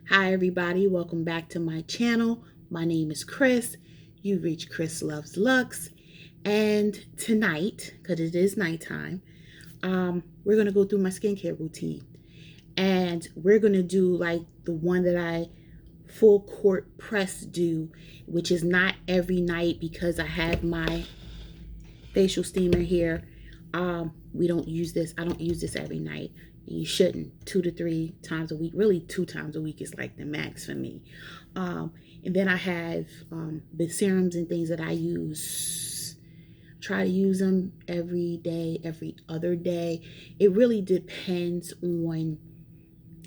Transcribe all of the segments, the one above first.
Hi everybody, welcome back to my channel. My name is Chris. You reach Chris Loves Lux. And tonight, because it is nighttime, we're going to go through my skincare routine. And we're going to do like the one that I full court press do, which is not every night because I have my facial steamer here. We don't use this. I don't use this every night. You shouldn't. 2 to 3 times a week. Really, 2 times a week is like the max for me. And then I have the serums and things that I use. Try to use them every day, every other day. It really depends on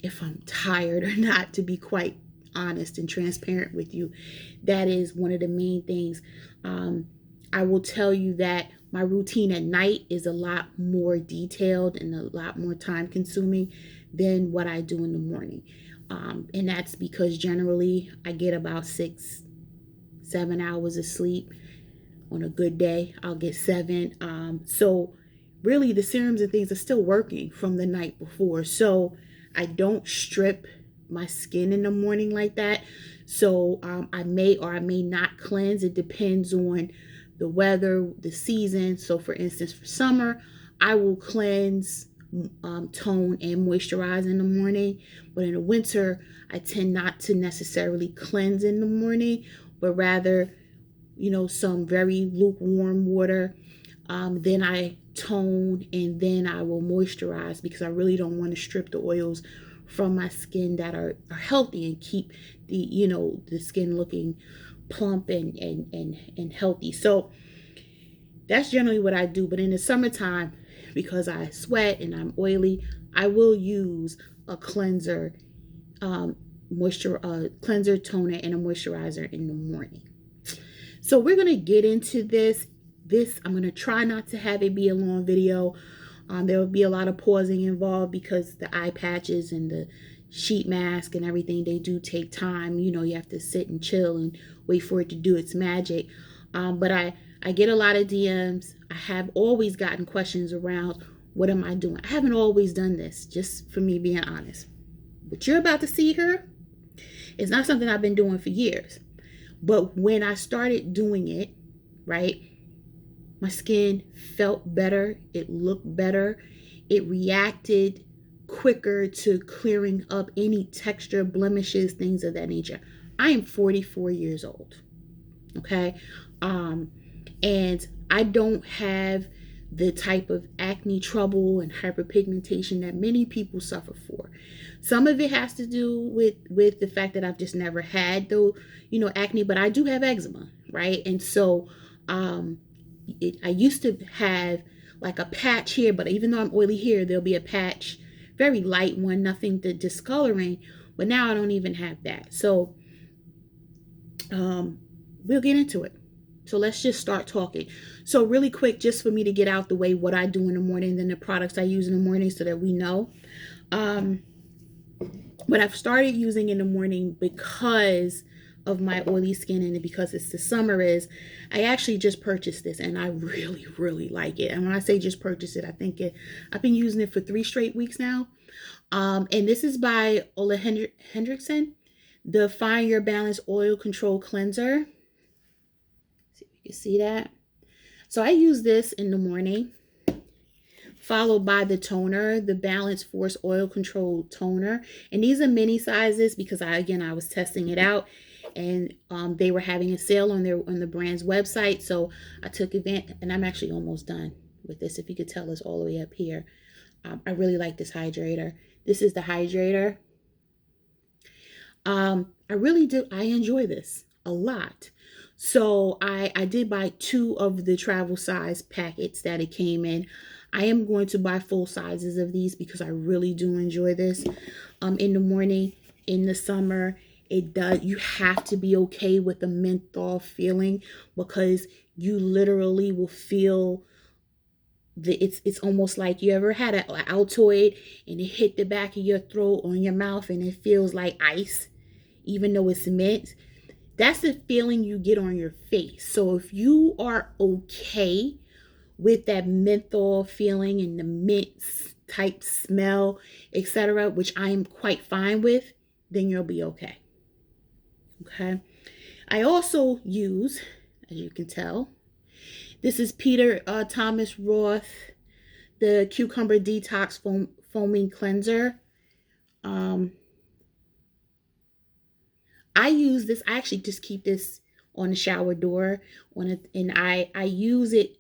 if I'm tired or not, to be quite honest and transparent with you. That is one of the main things. I will tell you that my routine at night is a lot more detailed and a lot more time consuming than what I do in the morning. And that's because generally I get about 6-7 hours of sleep. On a good day, I'll get 7. So really the serums and things are still working from the night before. So I don't strip my skin in the morning like that. So I may or I may not cleanse. It depends on the weather, the season. So for instance, for summer, I will cleanse, tone, and moisturize in the morning. But in the winter, I tend not to necessarily cleanse in the morning, but rather, some very lukewarm water. Then I tone, and then I will moisturize because I really don't want to strip the oils from my skin that are healthy and keep the skin looking plump and healthy. So that's generally what I do. But in the summertime, because I sweat and I'm oily, I will use a cleanser, cleanser, toner, and a moisturizer in the morning. So we're gonna get into this. I'm gonna try not to have it be a long video. There will be a lot of pausing involved because the eye patches and the sheet mask and everything, they do take time. You have to sit and chill and wait for it to do its magic. But I get a lot of DMs. I have always gotten questions around what am I doing. I haven't always done this, just for me being honest. What you're about to see here is not something I've been doing for years. But when I started doing it, right, my skin felt better. It looked better. It reacted quicker to clearing up any texture, blemishes, things of that nature. I am 44 years old. Okay. And I don't have the type of acne trouble and hyperpigmentation that many people suffer for. Some of it has to do with the fact that I've just never had acne, but I do have eczema, right? And so I used to have like a patch here, but even though I'm oily here, there'll be a patch, very light one, nothing discoloring, but now I don't even have that. So we'll get into it. So let's just start talking. So really quick, just for me to get out the way what I do in the morning, then the products I use in the morning so that we know. What I've started using in the morning because of my oily skin and because it's the summer is, I actually just purchased this and I really, really like it. And when I say just purchased it, I've been using it for 3 straight weeks now. And this is by Olehenriksen, the Find Your Balance Oil Control Cleanser. You see that? So I use this in the morning, followed by the toner, the Balance Force Oil Control Toner. And these are mini sizes because I was testing it out, and they were having a sale on the brand's website. So I took advantage, and I'm actually almost done with this. If you could tell, it's all the way up here. I really like this hydrator. This is the hydrator. I really do. I enjoy this a lot. So I did buy 2 of the travel size packets that it came in. I am going to buy full sizes of these because I really do enjoy this. In the morning, in the summer, you have to be okay with the menthol feeling because you literally will feel it's almost like you ever had an Altoid and it hit the back of your throat or in your mouth and it feels like ice, even though it's mint. That's the feeling you get on your face. So if you are okay with that menthol feeling and the mint type smell, etc., which I am quite fine with, then you'll be okay. Okay. I also use, as you can tell, this is Peter Thomas Roth, the Cucumber Detox Foaming Cleanser. I use this. I actually just keep this on the shower door and I use it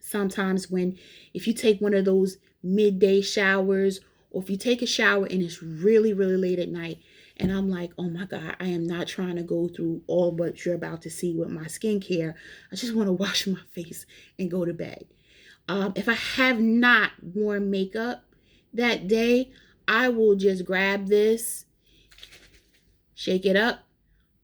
sometimes when, if you take one of those midday showers, or if you take a shower and it's really, really late at night, and I'm like, oh my God, I am not trying to go through all what you're about to see with my skincare. I just want to wash my face and go to bed. If I have not worn makeup that day, I will just grab this, shake it up,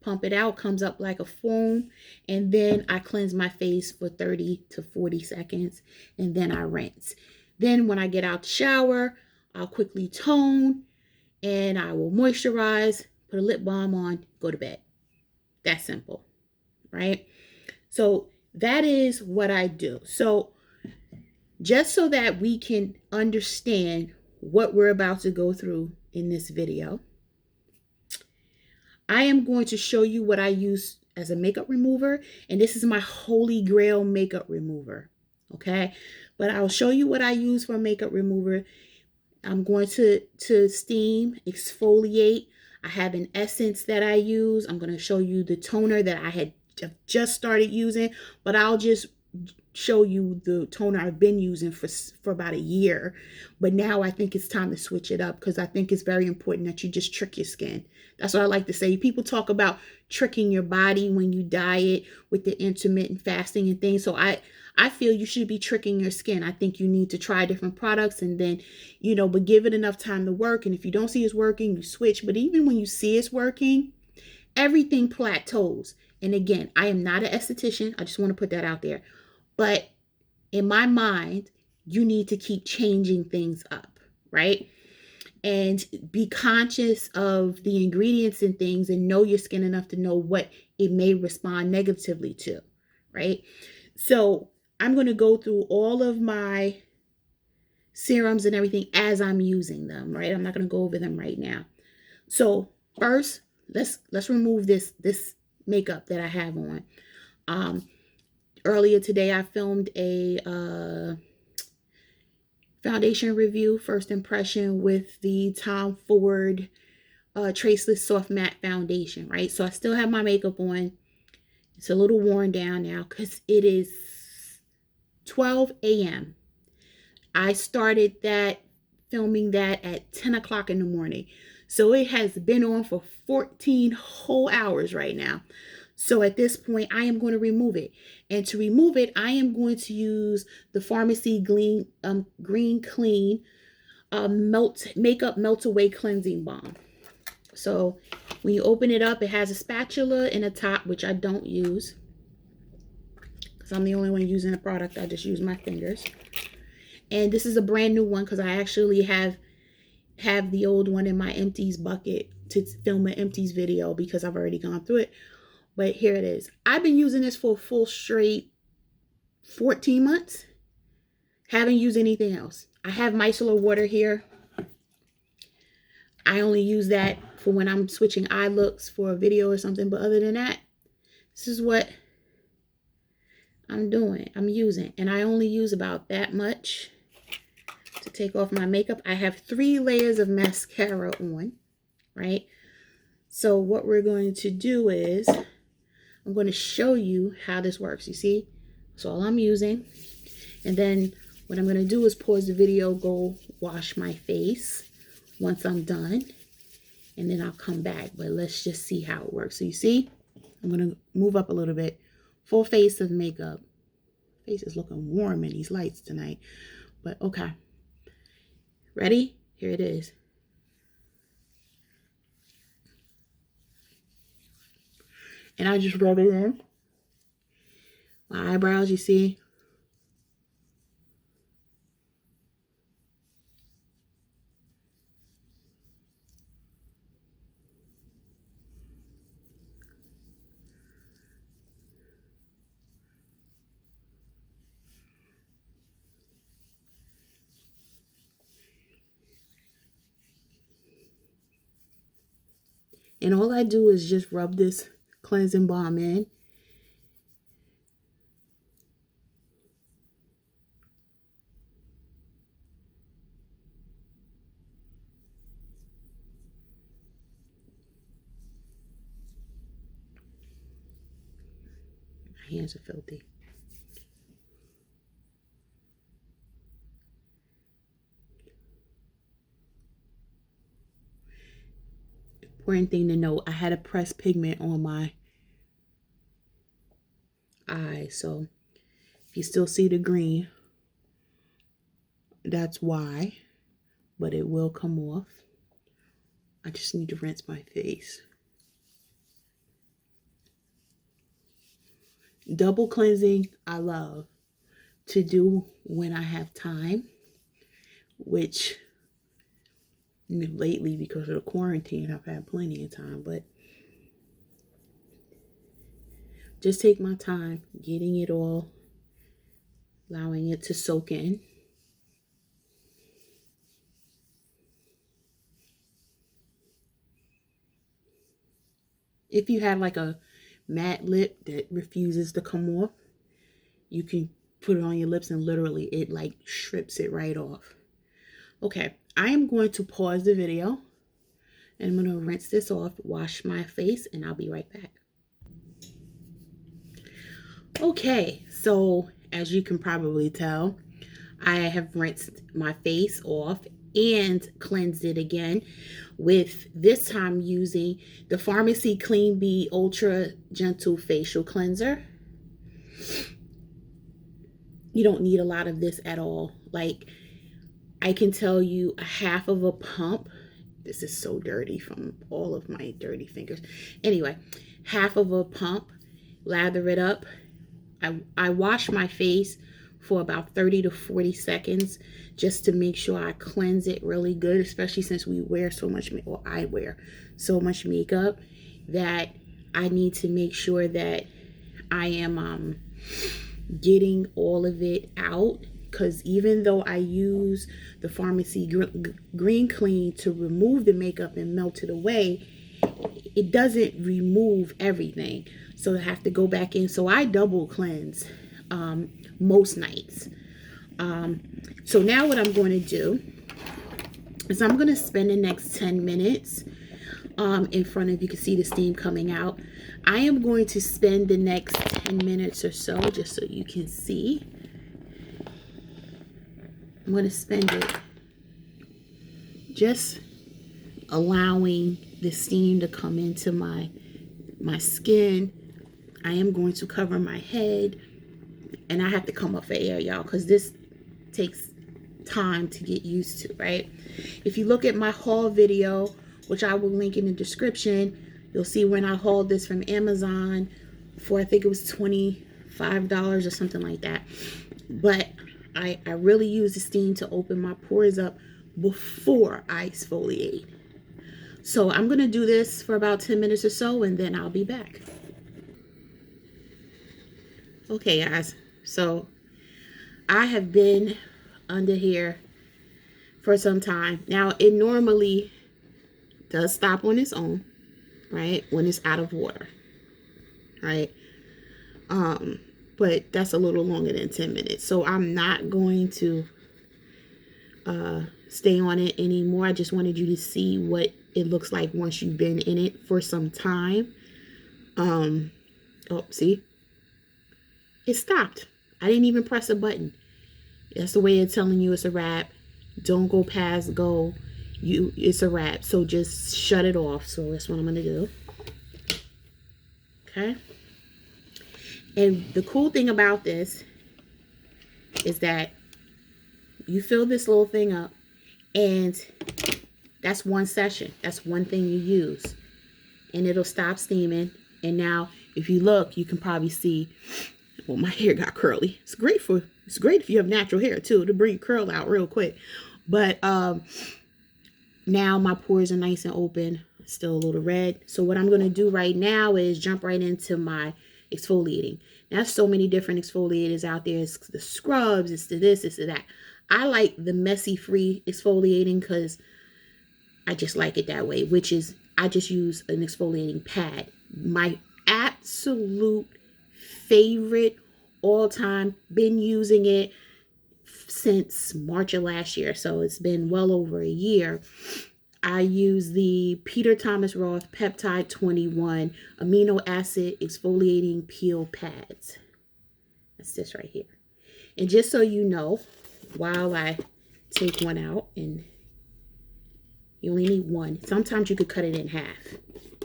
pump it out, comes up like a foam, and then I cleanse my face for 30 to 40 seconds, and then I rinse. Then when I get out the shower, I'll quickly tone, and I will moisturize, put a lip balm on, go to bed. That's simple, right? So that is what I do. So just so that we can understand what we're about to go through in this video, I am going to show you what I use as a makeup remover, and this is my holy grail makeup remover, okay? But I'll show you what I use for a makeup remover. I'm going to steam, exfoliate. I have an essence that I use. I'm going to show you the toner that I had just started using, but I'll just show you the toner I've been using for about a year. But now I think it's time to switch it up, because I think it's very important that you just trick your skin. That's what I like to say. People talk about tricking your body when you diet with the intermittent fasting and things. So I feel you should be tricking your skin. I think you need to try different products, and then, but give it enough time to work. And if you don't see it's working, you switch. But even when you see it's working, everything plateaus. And again, I am not an esthetician. I just want to put that out there. But in my mind, you need to keep changing things up, right? And be conscious of the ingredients and things, and know your skin enough to know what it may respond negatively to, right? So I'm going to go through all of my serums and everything as I'm using them, right? I'm not going to go over them right now. So first, let's remove this makeup that I have on. Earlier today, I filmed a foundation review, first impression, with the Tom Ford Traceless Soft Matte Foundation, right? So I still have my makeup on. It's a little worn down now because it is 12 a.m. I started filming that at 10 o'clock in the morning. So it has been on for 14 whole hours right now. So at this point, I am going to remove it. And to remove it, I am going to use the Farmacy Green Clean Makeup Melt Away Cleansing Balm. So when you open it up, it has a spatula in the top, which I don't use, because I'm the only one using the product. I just use my fingers. And this is a brand new one, because I actually have the old one in my empties bucket to film an empties video, because I've already gone through it. But here it is. I've been using this for a full straight 14 months. Haven't used anything else. I have micellar water here. I only use that for when I'm switching eye looks for a video or something. But other than that, this is what I'm doing. I'm using. And I only use about that much to take off my makeup. I have 3 layers of mascara on, right? So what we're going to do is, I'm going to show you how this works. You see, that's all I'm using. And then what I'm going to do is pause the video, go wash my face once I'm done, and then I'll come back. But let's just see how it works. So you see, I'm going to move up a little bit. Full face of makeup. Face is looking warm in these lights tonight. But okay. Ready? Here it is. And I just rub it in my eyebrows, you see. And all I do is just rub this cleansing balm in. My hands are filthy. Important thing to note, I had a pressed pigment on my eye, so if you still see the green, that's why, but it will come off. I just need to rinse my face. Double cleansing I love to do when I have time, which lately because of the quarantine I've had plenty of time, but just take my time getting it all, allowing it to soak in. If you have like a matte lip that refuses to come off, you can put it on your lips and literally it like strips it right off. Okay, I am going to pause the video and I'm going to rinse this off, wash my face, and I'll be right back. Okay, so as you can probably tell, I have rinsed my face off and cleansed it again with this time using the Farmacy Clean Bee Ultra Gentle Facial Cleanser. You don't need a lot of this at all. Like, I can tell you a half of a pump. This is so dirty from all of my dirty fingers. Anyway, half of a pump, lather it up. I wash my face for about 30 to 40 seconds just to make sure I cleanse it really good, especially since we wear so much, or I wear so much makeup, that I need to make sure that I am getting all of it out. Because even though I use the Farmacy Green Clean to remove the makeup and melt it away, it doesn't remove everything. So I have to go back in. So I double cleanse most nights. So now what I'm going to do is I'm going to spend the next 10 minutes in front of you. Can see the steam coming out. I am going to spend the next 10 minutes or so, just so you can see. I'm going to spend it just allowing the steam to come into my skin. I am going to cover my head, and I have to come up for air, y'all, because this takes time to get used to, right? If you look at my haul video, which I will link in the description, you'll see when I hauled this from Amazon for, I think it was $25 or something like that. But I really use the steam to open my pores up before I exfoliate. So I'm going to do this for about 10 minutes or so, and then I'll be back. Okay, guys. So I have been under here for some time. Now, it normally does stop on its own, right? When it's out of water, right? But that's a little longer than 10 minutes. So I'm not going to stay on it anymore. I just wanted you to see what it looks like once you've been in it for some time. Oh, see? It stopped. I didn't even press a button. That's the way it's telling you it's a wrap. Don't go past go. It's a wrap. So just shut it off. So that's what I'm going to do. Okay. And the cool thing about this is that you fill this little thing up, and that's one session. That's one thing you use, and it'll stop steaming. And now if you look, you can probably see, well, my hair got curly. It's great if you have natural hair too, to bring curl out real quick. But now my pores are nice and open, still a little red. So what I'm going to do right now is jump right into my exfoliating. Now, there's so many different exfoliators out there. It's the scrubs, it's the this, it's the that. I like the messy free exfoliating because I just like it that way, which is I just use an exfoliating pad. My absolute favorite all time, been using it since March of last year, so it's been well over a year. I use the Peter Thomas Roth Peptide 21 Amino Acid Exfoliating Peel Pads. That's this right here. And just so you know, while I take one out, and you only need one. Sometimes you could cut it in half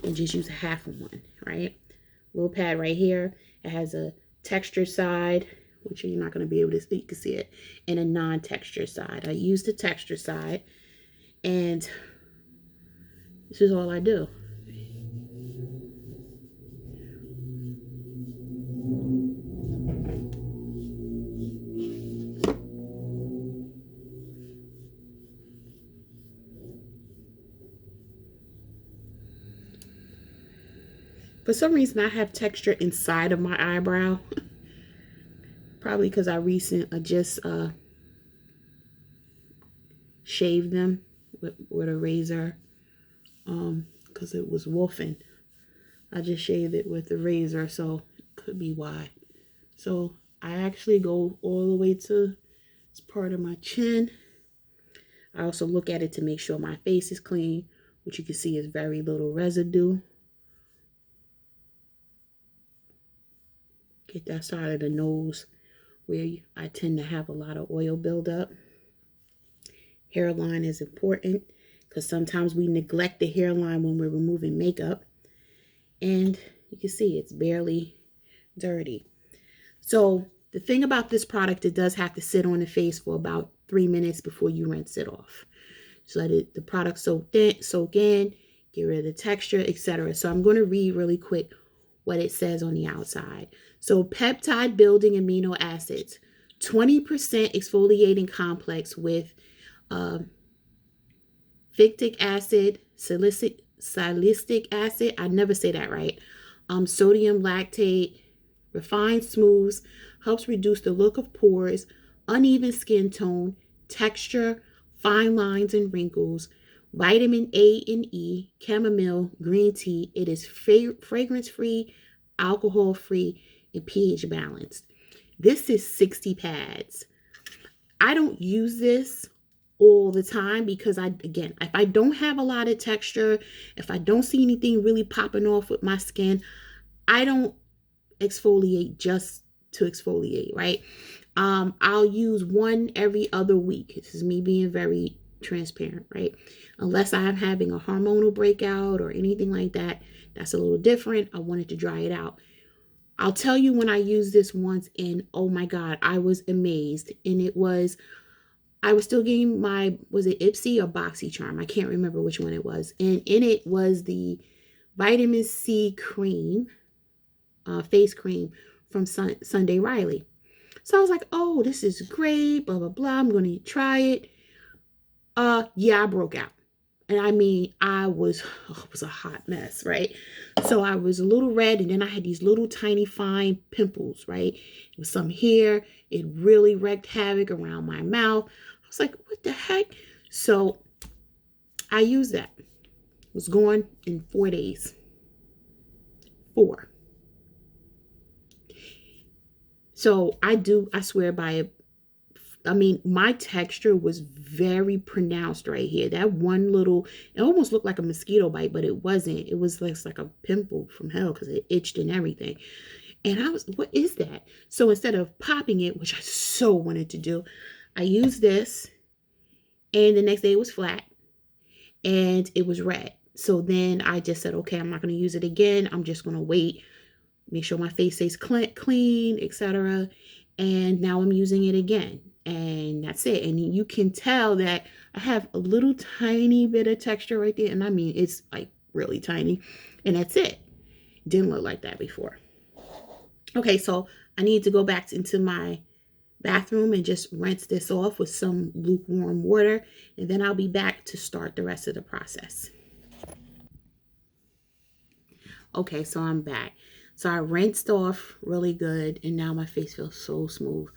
and just use half of one, right? Little pad right here. It has a texture side, which you're not going to be able to see. You can see it, and a non-texture side. I use the texture side, and this is all I do. For some reason, I have texture inside of my eyebrow. Probably because I just shaved them with a razor. Because it was wolfing. I just shaved it with the razor, so it could be why. So I actually go all the way to this part of my chin. I also look at it to make sure my face is clean, which you can see is very little residue. Get that side of the nose where I tend to have a lot of oil buildup. Hairline is important because sometimes we neglect the hairline when we're removing makeup. And you can see it's barely dirty. So the thing about this product, it does have to sit on the face for about 3 minutes before you rinse it off. So let the product soak in, get rid of the texture, etc. So I'm going to read really quick what it says on the outside. So peptide building amino acids, 20% exfoliating complex with phytic acid, salicylic acid, I never say that right, sodium lactate, refined smooths, helps reduce the look of pores, uneven skin tone, texture, fine lines and wrinkles, vitamin A and E, chamomile, green tea. It is fragrance-free, alcohol-free, and pH balanced. This is 60 pads. I don't use this all the time because if I don't have a lot of texture, if I don't see anything really popping off with my skin, I don't exfoliate just to exfoliate, right? I'll use one every other week. This is me being very transparent, right? Unless I'm having a hormonal breakout or anything like that, that's a little different. I wanted to dry it out. I'll tell you when I used this once, and oh my God, I was amazed. And I was still getting was it Ipsy or BoxyCharm? I can't remember which one it was. And in it was the vitamin C cream, face cream from Sunday Riley. So I was like, oh, this is great, blah, blah, blah. I'm going to try it. Yeah, I broke out. And I mean, it was a hot mess, right? So I was a little red, and then I had these little tiny fine pimples, right? It was some here. It really wreaked havoc around my mouth. I was like, what the heck? So I used that. It was gone in 4 days. 4. So I swear by it. I mean, my texture was very pronounced right here. That one little, it almost looked like a mosquito bite, but it wasn't. It was like a pimple from hell because it itched and everything. And I was, what is that? So instead of popping it, which I so wanted to do, I used this, and the next day it was flat and it was red. So then I just said, okay, I'm not going to use it again. I'm just going to wait, make sure my face stays clean, etc. And now I'm using it again. And that's it. And you can tell that I have a little tiny bit of texture right there. And I mean, it's like really tiny. And that's it. Didn't look like that before. Okay, so I need to go back into my bathroom and just rinse this off with some lukewarm water. And then I'll be back to start the rest of the process. Okay, so I'm back. So I rinsed off really good. And now my face feels so smooth.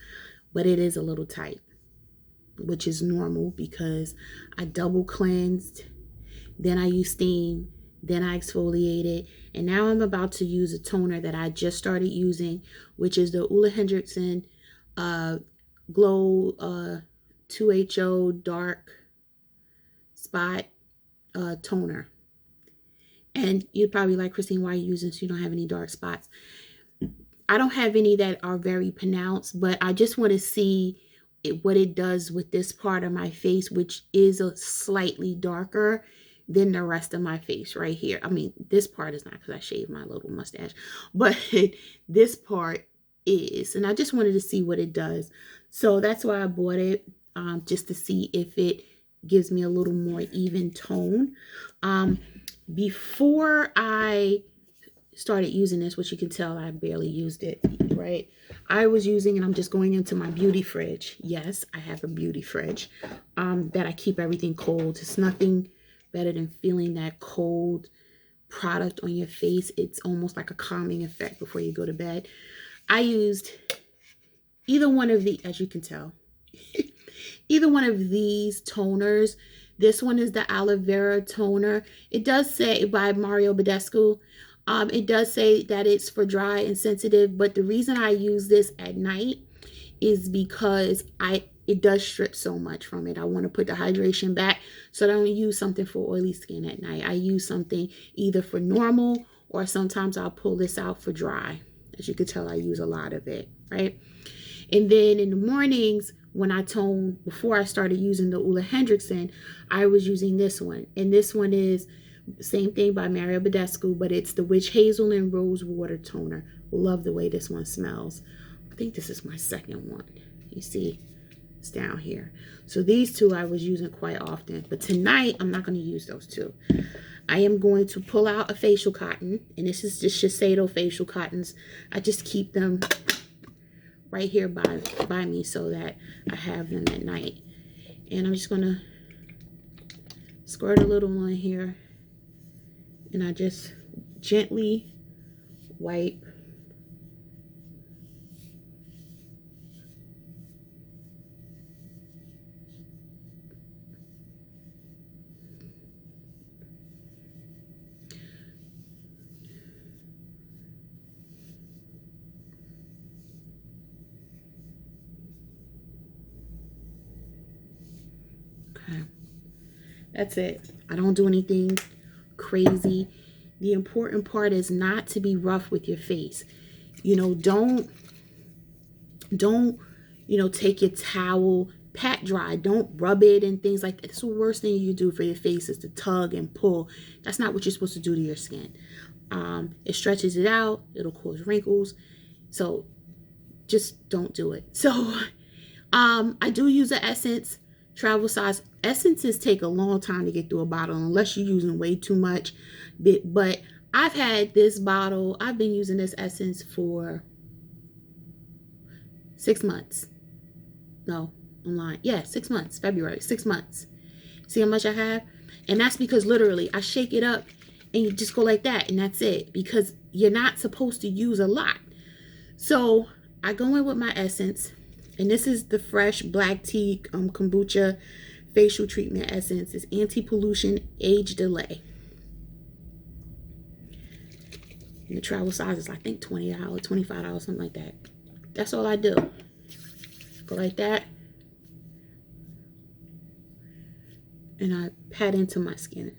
But it is a little tight, which is normal because I double cleansed, then I used steam, then I exfoliated, and now I'm about to use a toner that I just started using, which is the Olehenriksen Glow 2HO Dark Spot toner. And you'd probably like, Christine, why are you using this? You don't have any dark spots. I don't have any that are very pronounced, but I just want to see what it does with this part of my face, which is a slightly darker than the rest of my face right here. I mean, this part is not, because I shaved my little mustache, but this part is, and I just wanted to see what it does. So that's why I bought it, just to see if it gives me a little more even tone. Before I started using this, which you can tell I barely used it, right? I was using, and I'm just going into my beauty fridge. Yes, I have a beauty fridge that I keep everything cold. It's nothing better than feeling that cold product on your face. It's almost like a calming effect before you go to bed. I used either one of the, as you can tell, either one of these toners. This one is the aloe vera toner. It does say, by Mario Badescu, it does say that it's for dry and sensitive, but the reason I use this at night is because it does strip so much from it. I want to put the hydration back, so I don't use something for oily skin at night. I use something either for normal, or sometimes I'll pull this out for dry. As you can tell, I use a lot of it, right? And then in the mornings, when I tone, before I started using the Olehenriksen, I was using this one. And this one is same thing by Mario Badescu, but it's the Witch Hazel and Rose Water Toner. Love the way this one smells. I think this is my second one. You see, it's down here. So these two I was using quite often. But tonight, I'm not going to use those two. I am going to pull out a facial cotton. And this is just Shiseido facial cottons. I just keep them right here by me so that I have them at night. And I'm just going to squirt a little on here. And I just gently wipe. Okay. That's it. I don't do anything crazy. The important part is not to be rough with your face. You know, don't take your towel, pat dry. Don't rub it and things like that. It's the worst thing you do for your face is to tug and pull. That's not what you're supposed to do to your skin. It stretches it out. It'll cause wrinkles. So just don't do it. So I do use an essence, travel size. Essences take a long time to get through a bottle unless you're using way too much. But I've had this bottle, I've been using this essence for 6 months. No, I'm lying. Yeah, 6 months, February, 6 months. See how much I have? And that's because literally I shake it up and you just go like that and that's it, because you're not supposed to use a lot. So I go in with my essence, and this is the Fresh Black Tea Kombucha Facial Treatment Essence. It's anti-pollution, age delay. And the travel size is, I think, $20, $25, something like that. That's all I do. Go like that. And I pat into my skin.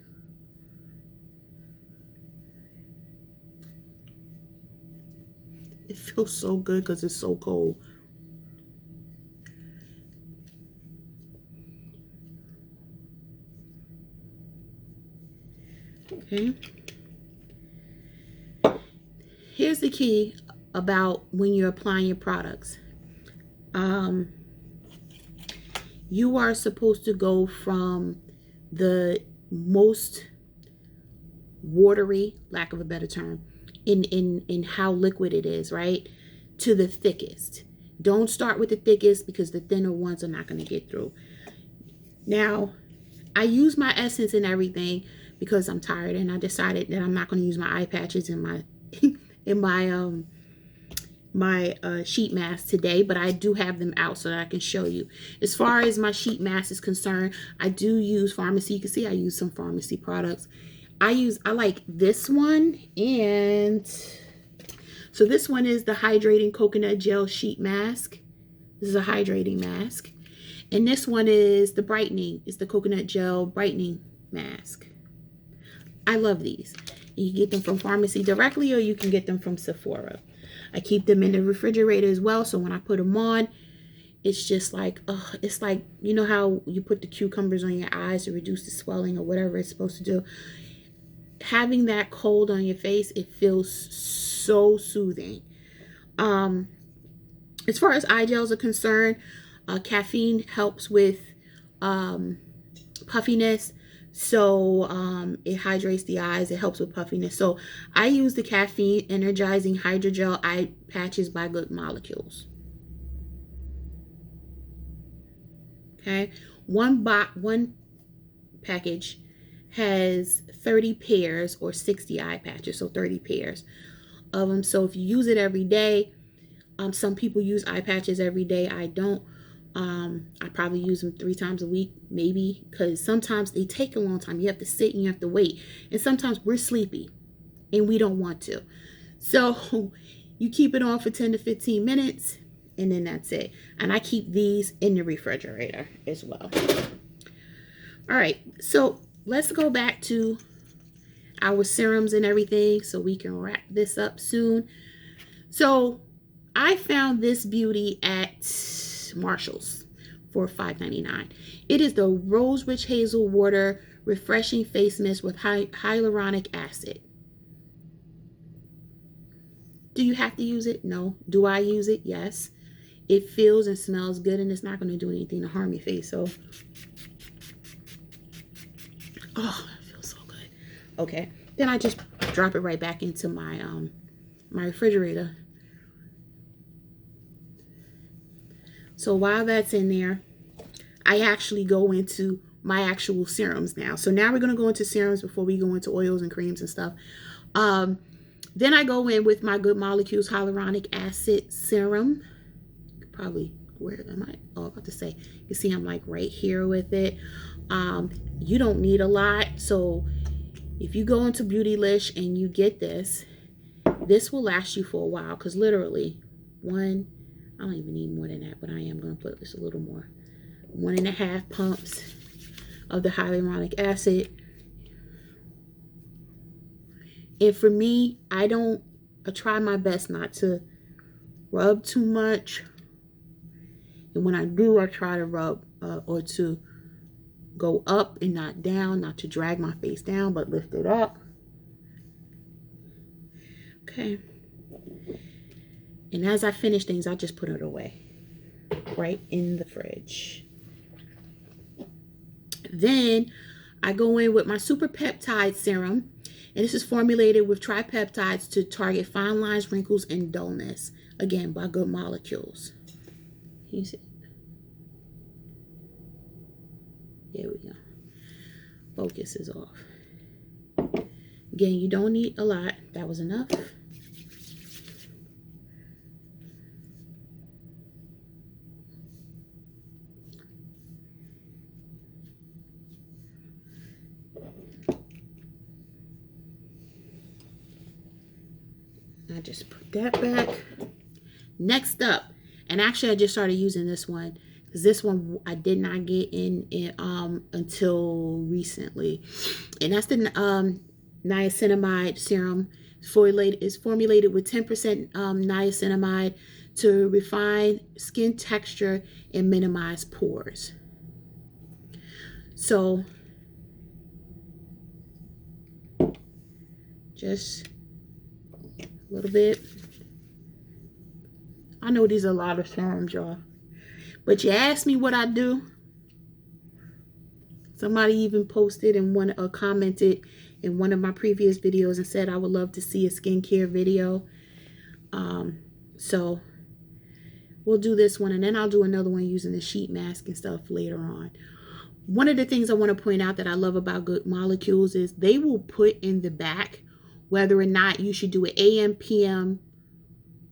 It feels so good because it's so cold. Okay. Here's the key about when you're applying your products. You are supposed to go from the most watery, lack of a better term, in how liquid it is, right, to the thickest. Don't start with the thickest because the thinner ones are not going to get through. Now, I use my essence and everything because I'm tired, and I decided that I'm not going to use my eye patches in my my sheet mask today, but I do have them out so that I can show you. As far as my sheet mask is concerned, I do use Farmacy. You can see I use some Farmacy products. I like this one. And so this one is the hydrating coconut gel sheet mask. This is a hydrating mask. And this one is the brightening. It's the coconut gel brightening mask. I love these. You can get them from Farmacy directly, or you can get them from Sephora. I keep them in the refrigerator as well, so when I put them on, it's just like, it's like, you know how you put the cucumbers on your eyes to reduce the swelling or whatever it's supposed to do. Having that cold on your face, it feels so soothing. As far as eye gels are concerned, caffeine helps with puffiness. So it hydrates the eyes. It helps with puffiness. So I use the caffeine energizing hydrogel eye patches by Good Molecules. Okay, one package has 30 pairs or 60 eye patches, so 30 pairs of them. So if you use it every day, some people use eye patches every day. I don't. I probably use them 3 times a week, maybe, because sometimes they take a long time. You have to sit and you have to wait. And sometimes we're sleepy and we don't want to. So you keep it on for 10 to 15 minutes and then that's it. And I keep these in the refrigerator as well. All right, so let's go back to our serums and everything so we can wrap this up soon. So I found this beauty at Marshall's for $5.99. It is the Rose Rich Hazel Water Refreshing Face Mist with hyaluronic acid. Do you have to use it? No. Do I use it? Yes. It feels and smells good, and it's not going to do anything to harm your face. So, oh, that feels so good. Okay. Then I just drop it right back into my my refrigerator. So while that's in there, I actually go into my actual serums now. So now we're going to go into serums before we go into oils and creams and stuff. Then I go in with my Good Molecules Hyaluronic Acid Serum. Probably, where am I? Oh, I was about to say, you see I'm like right here with it. You don't need a lot. So if you go into Beautylish and you get this, this will last you for a while. Because literally, I don't even need more than that, but I am going to put this a little more. 1.5 pumps of the hyaluronic acid. And for me, I try my best not to rub too much. And when I do, I try to rub or to go up and not down, not to drag my face down, but lift it up. Okay. And as I finish things, I just put it away right in the fridge. Then I go in with my Super Peptide Serum. And this is formulated with tripeptides to target fine lines, wrinkles, and dullness. Again, by Good Molecules. Can you see? There we go. Focus is off. Again, you don't need a lot. That was enough. I just put that back. Next up, and actually I just started using this one because this one I did not get in until recently, and that's the niacinamide serum. It's formulated with 10% niacinamide to refine skin texture and minimize pores. So just a little bit. I know these are a lot of serums, y'all, but you asked me what I do. Somebody even posted and commented in one of my previous videos and said I would love to see a skincare video. So we'll do this one, and then I'll do another one using the sheet mask and stuff later on. One of the things I want to point out that I love about Good Molecules is they will put in the back whether or not you should do an AM, PM,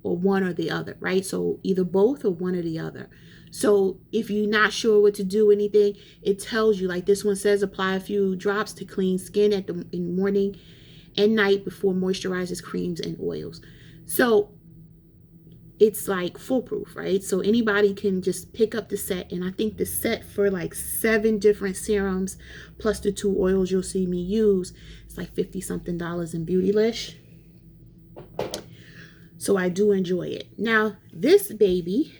or one or the other, right? So either both or one or the other. So if you're not sure what to do, anything, it tells you, like this one says, apply a few drops to clean skin in the morning and night before moisturizers, creams, and oils. So it's like foolproof, right? So anybody can just pick up the set. And I think the set for like 7 different serums plus the 2 oils you'll see me use, it's like $50 something in Beautylish. So I do enjoy it. Now this baby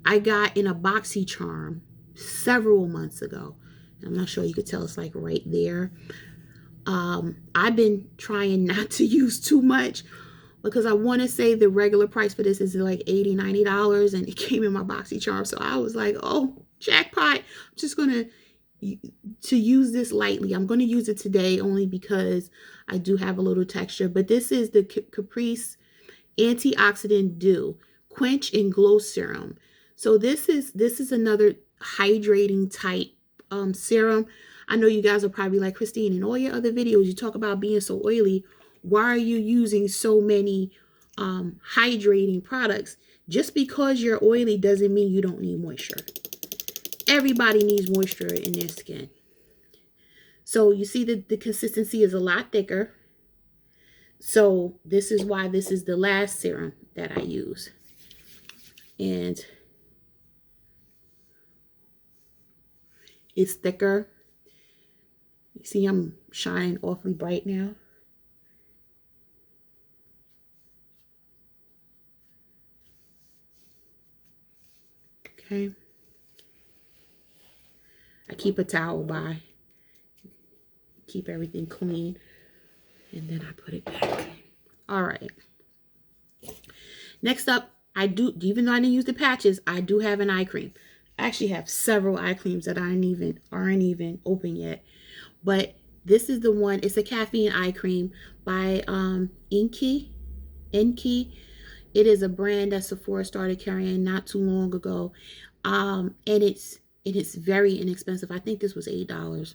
I got in a BoxyCharm several months ago. I'm not sure you could tell, it's like right there. I've been trying not to use too much because I want to say the regular price for this is like $80, $90, and it came in my BoxyCharm. So I was like, oh, jackpot. I'm just going to use this lightly. I'm going to use it today only because I do have a little texture. But this is the Caprice Antioxidant Dew Quench and Glow Serum. So this is another hydrating type serum. I know you guys are probably like, Christine, in all your other videos, you talk about being so oily. Why are you using so many hydrating products? Just because you're oily doesn't mean you don't need moisture. Everybody needs moisture in their skin. So you see that the consistency is a lot thicker. So this is why this is the last serum that I use. And it's thicker. You see I'm shining awfully bright now. Okay. I keep a towel by. Keep everything clean. And then I put it back. All right. Next up, even though I didn't use the patches, I do have an eye cream. I actually have several eye creams that aren't even open yet. But this is the one, it's a caffeine eye cream by Enki. It is a brand that Sephora started carrying not too long ago. And it's very inexpensive. I think this was $8.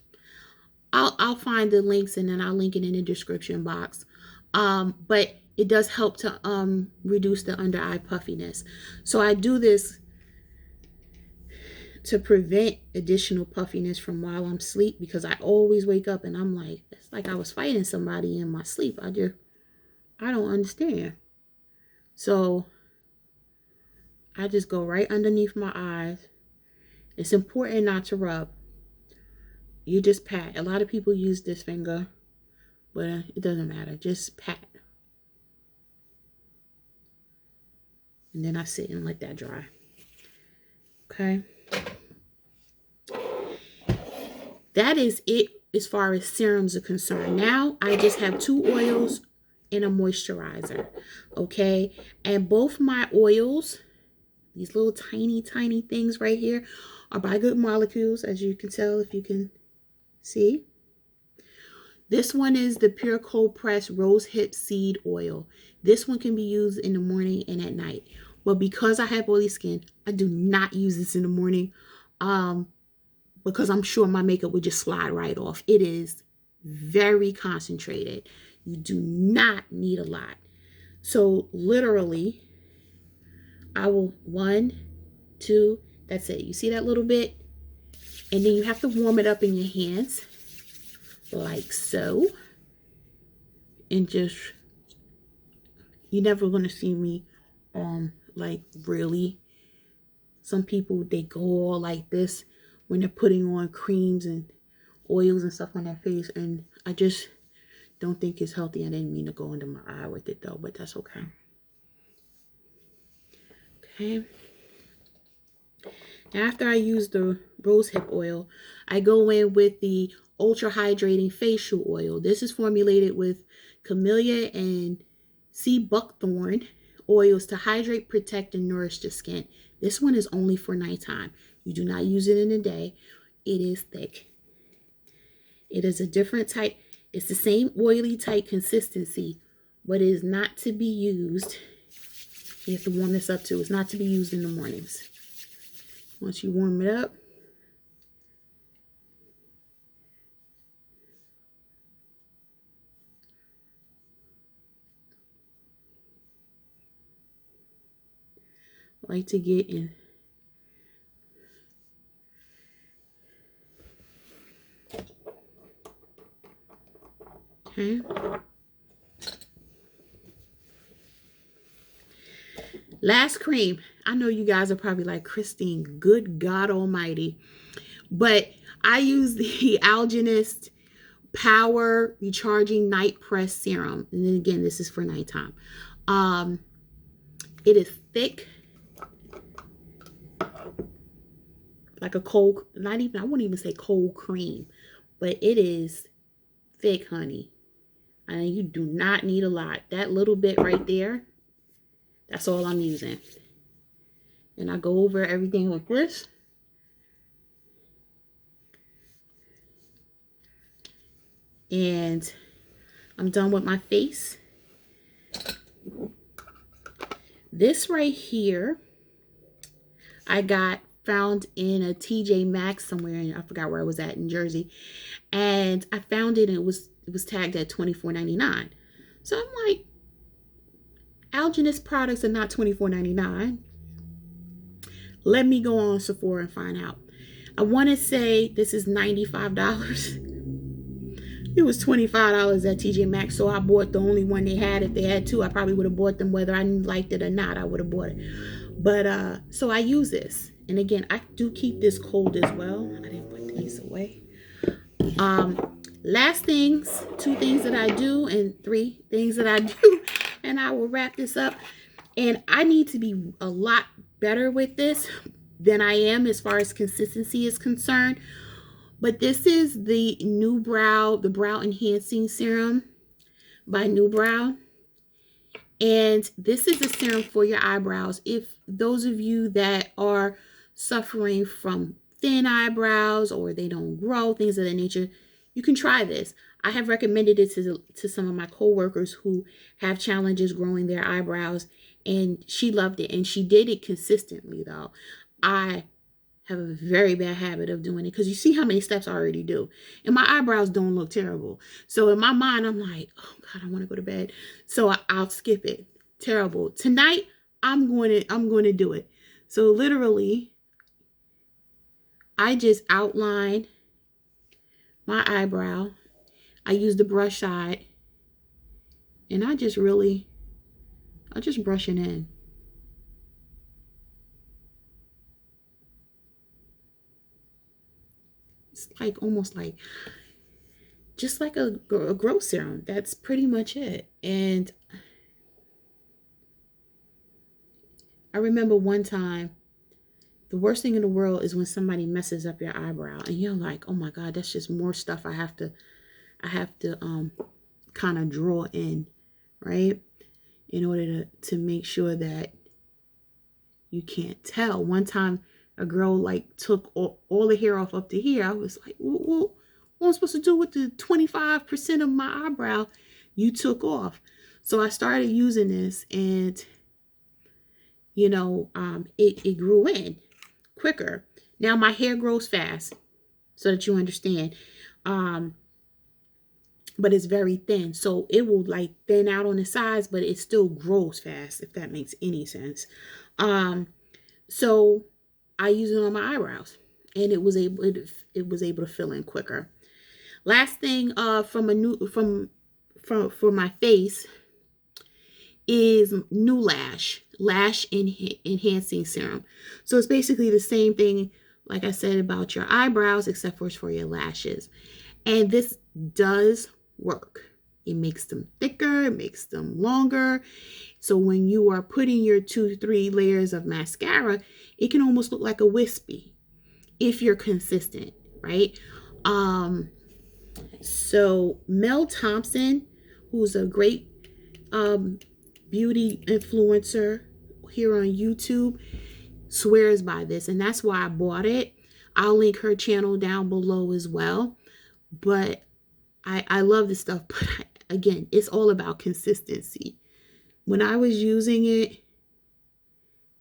I'll find the links and then I'll link it in the description box. But it does help to reduce the under eye puffiness. So I do this to prevent additional puffiness from while I'm asleep, because I always wake up and I'm like, it's like I was fighting somebody in my sleep. I don't understand. So I just go right underneath my eyes. It's important not to rub. You just pat. A lot of people use this finger, but it doesn't matter. Just pat. And then I sit and let that dry. Okay. That is it as far as serums are concerned. Now I just have 2 oils and a moisturizer. Okay. And both my oils, these little tiny things right here, are by Good Molecules, as you can tell if you can see. This one is the Pure Cold Press Rose Hip Seed Oil. This one can be used in the morning and at night. But because I have oily skin, I do not use this in the morning because I'm sure my makeup would just slide right off. It is very concentrated. You do not need a lot. So literally, I will 1, 2, that's it. You see that little bit? And then you have to warm it up in your hands like so. And just, you're never going to see me like really. Some people, they go all like this when they're putting on creams and oils and stuff on their face, and I just don't think it's healthy. I didn't mean to go under my eye with it though, but that's okay. Okay. After I use the rosehip oil, I go in with the ultra hydrating facial oil. This is formulated with camellia and sea buckthorn oils to hydrate, protect, and nourish the skin. This one is only for nighttime. You do not use it in the day. It is thick. It is a different type. It's the same oily type consistency, but it is not to be used. You have to warm this up too. It's not to be used in the mornings. Once you warm it up, I like to get in. Okay. Last cream. I know you guys are probably like, Christine, good God almighty. But I use the Algenist Power Recharging Night Press Serum. And then again, this is for nighttime. It is thick. Like a cold, not even, I wouldn't even say cold cream. But it is thick, honey. And you do not need a lot. That little bit right there, that's all I'm using. And I go over everything with this. And I'm done with my face. This right here, I found in a TJ Maxx somewhere, and I forgot where I was at in Jersey. And I found it, and it was tagged at $24.99. So I'm like, Algenist products are not $24.99. Let me go on Sephora and find out. I want to say this is $95. It was $25 at TJ Maxx, so I bought the only one they had. If they had two, I probably would have bought them. Whether I liked it or not, I would have bought it. But so I use this. And again, I do keep this cold as well. I didn't put these away. Last things, 2 things that I do and 3 things that I do, and I will wrap this up. And I need to be a lot better with this than I am as far as consistency is concerned. But this is the the Brow Enhancing Serum by New Brow. And this is a serum for your eyebrows. If those of you that are suffering from thin eyebrows or they don't grow, things of that nature, you can try this. I have recommended it to some of my coworkers who have challenges growing their eyebrows, and she loved it. And she did it consistently, though. I have a very bad habit of doing it because you see how many steps I already do, and my eyebrows don't look terrible. So in my mind, I'm like, oh God, I want to go to bed, so I'll skip it. Terrible. Tonight, I'm going to do it. So literally, I just outline my eyebrow. I use the brush side, and I just brush it in. It's like almost like just like a growth serum. That's pretty much it. And I remember one time, the worst thing in the world is when somebody messes up your eyebrow and you're like, oh my God, that's just more stuff I have to kind of draw in, right? In order to make sure that you can't tell. One time a girl like took all the hair off up to here. I was like, what am I supposed to do with the 25% of my eyebrow you took off? So I started using this, and you know, it grew in quicker. Now my hair grows fast, so that you understand. But it's very thin, so it will like thin out on the sides, but it still grows fast, if that makes any sense. So I use it on my eyebrows, and it was able to fill in quicker. Last thing for my face is New Lash Enhancing Serum. So it's basically the same thing like I said about your eyebrows, except for it's for your lashes. And this does work. It makes them thicker, it makes them longer. So when you are putting your 2-3 layers of mascara, it can almost look like a wispy if you're consistent, right? So Mel Thompson, who's a great beauty influencer here on YouTube, swears by this, and that's why I bought it. I'll link her channel down below as well. But I love this stuff, but again, it's all about consistency. When I was using it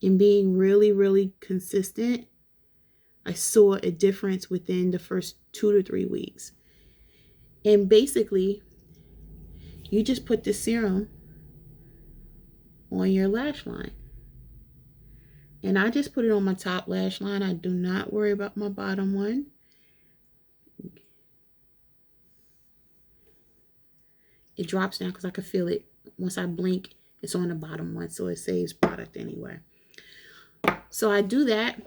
and being really, really consistent, I saw a difference within the first 2 to 3 weeks. And basically, you just put the serum on your lash line. And I just put it on my top lash line. I do not worry about my bottom one. It drops down because I can feel it. Once I blink, it's on the bottom one, so it saves product anyway. So I do that,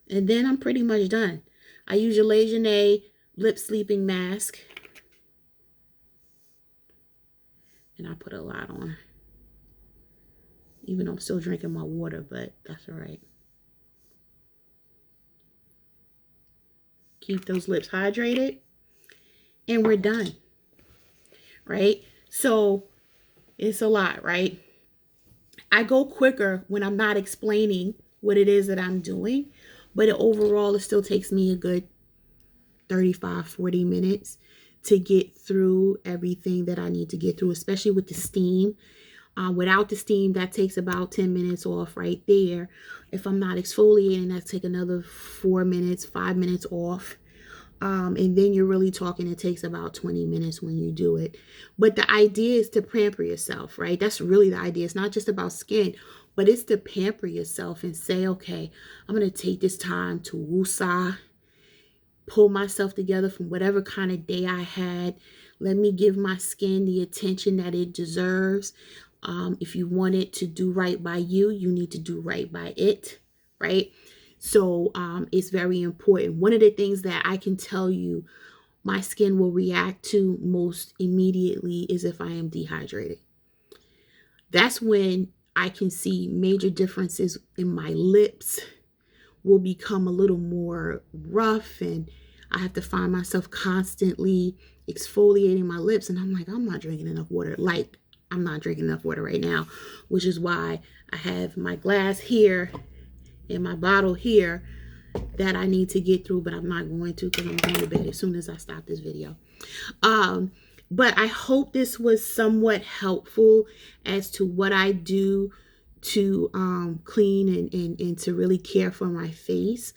and then I'm pretty much done. I use your Olehenriksen lip sleeping mask, and I put a lot on. Even though I'm still drinking my water, but that's all right. Keep those lips hydrated, and we're done, right? So it's a lot, right? I go quicker when I'm not explaining what it is that I'm doing, but overall, it still takes me a good 35, 40 minutes to get through everything that I need to get through, especially with the steam. Without the steam, that takes about 10 minutes off right there. If I'm not exfoliating, that take another 4 minutes, 5 minutes off. And then you're really talking, it takes about 20 minutes when you do it. But the idea is to pamper yourself, right? That's really the idea. It's not just about skin, but it's to pamper yourself and say, okay, I'm going to take this time to woosah, pull myself together from whatever kind of day I had. Let me give my skin the attention that it deserves. If you want it to do right by you, you need to do right by it, right? So it's very important. One of the things that I can tell you my skin will react to most immediately is if I am dehydrated. That's when I can see major differences in my lips will become a little more rough, and I have to find myself constantly exfoliating my lips, and I'm like, I'm not drinking enough water. Like, I'm not drinking enough water right now, which is why I have my glass here and my bottle here that I need to get through, but I'm not going to because I'm going to bed as soon as I stop this video. But I hope this was somewhat helpful as to what I do to clean and to really care for my face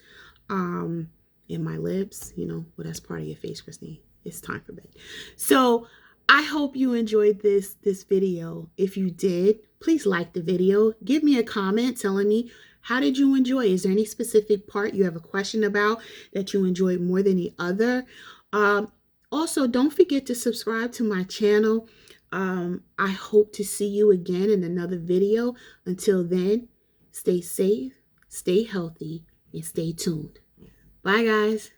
and my lips. You know, well, that's part of your face, Christine. It's time for bed. So I hope you enjoyed this video. If you did, please like the video. Give me a comment telling me, how did you enjoy? Is there any specific part you have a question about that you enjoyed more than the other? Also, don't forget to subscribe to my channel. I hope to see you again in another video. Until then, stay safe, stay healthy, and stay tuned. Bye, guys.